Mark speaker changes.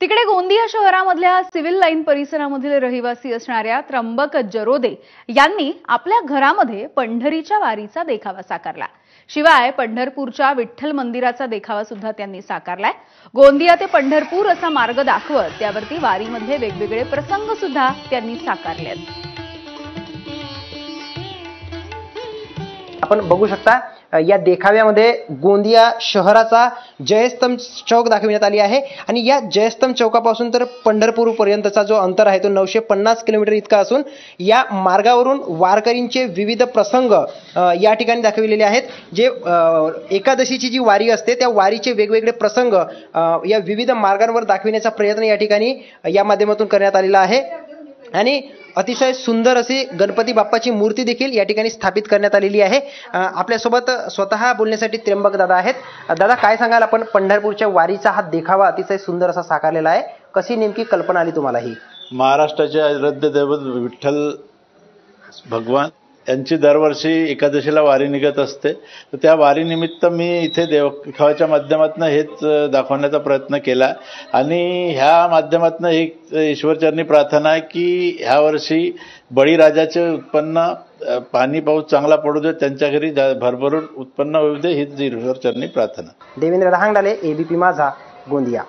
Speaker 1: तिकडे Gondia शहरामधल्या civil line परिसरामधील रहिवासी असणाऱ्या त्र्यंबक जरोदे यांनी आपल्या घरामध्ये पंढरीच्या वारीचा देखावा साकारला। शिवाय पंढरपूरच्या विठ्ठल मंदिराचा देखावा सुद्धा त्यांनी साकारलाय। गोंदिया ते पंढरपूर असा मार्ग दाखवत त्यावरती वारीमधले वेगवेगळे प्रसंग सुद्धा त्यांनी साकारलेत।
Speaker 2: आपण बघू शकता या देखाव्यामध्ये गोंदिया शहराचा जयस्तंभ चौक दाखविण्यात आली आहे आणि या जयस्तंभ चौकापासून तर पंढरपूर पर्यंतचा जो अंतर आहे तो 950 किलोमीटर इतका असून या मार्गावरून वारकरींचे विविध प्रसंग या ठिकाणी दाखविलेले आहेत। जे एकादशीची जी वारी असते त्या वारीचे वेगवेगळे प्रसंग या विविध मार्गांवर दाखविण्याचा प्रयत्न या ठिकाणी या माध्यमातून करण्यात आलेला आहे आणि अतिशय सुंदर अशी गणपती बाप्पाची मूर्ती देखील या ठिकाणी स्थापित करण्यात आलेली आहे। आपल्यासोबत स्वतः बोलण्यासाठी त्र्यंबक दादा आहेत। दादा, काय सांगाल, आपण पंढरपूरच्या वारीचा हा देखावा अतिशय सुंदर असा साकारलेला आहे, कशी नेमकी कल्पना आली तुम्हाला? ही
Speaker 3: महाराष्ट्राचे आराध्य दैवत विठ्ठल भगवान यांची दरवर्षी एकादशीला वारी निघत असते, तर त्या वारीनिमित्त मी इथे देखाव्याच्या माध्यमातून हेच दाखवण्याचा प्रयत्न केला आणि ह्या माध्यमातून एक ईश्वरचरणी प्रार्थना आहे की ह्या वर्षी बळीराजाचे उत्पन्न पाणी पाऊस चांगला पडू दे, त्यांच्या घरी भरभरून उत्पन्न होऊ दे, हीच ईश्वरचरणी प्रार्थना।
Speaker 2: देवेंद्र रहांगडाले, एबीपी माझा, गोंदिया।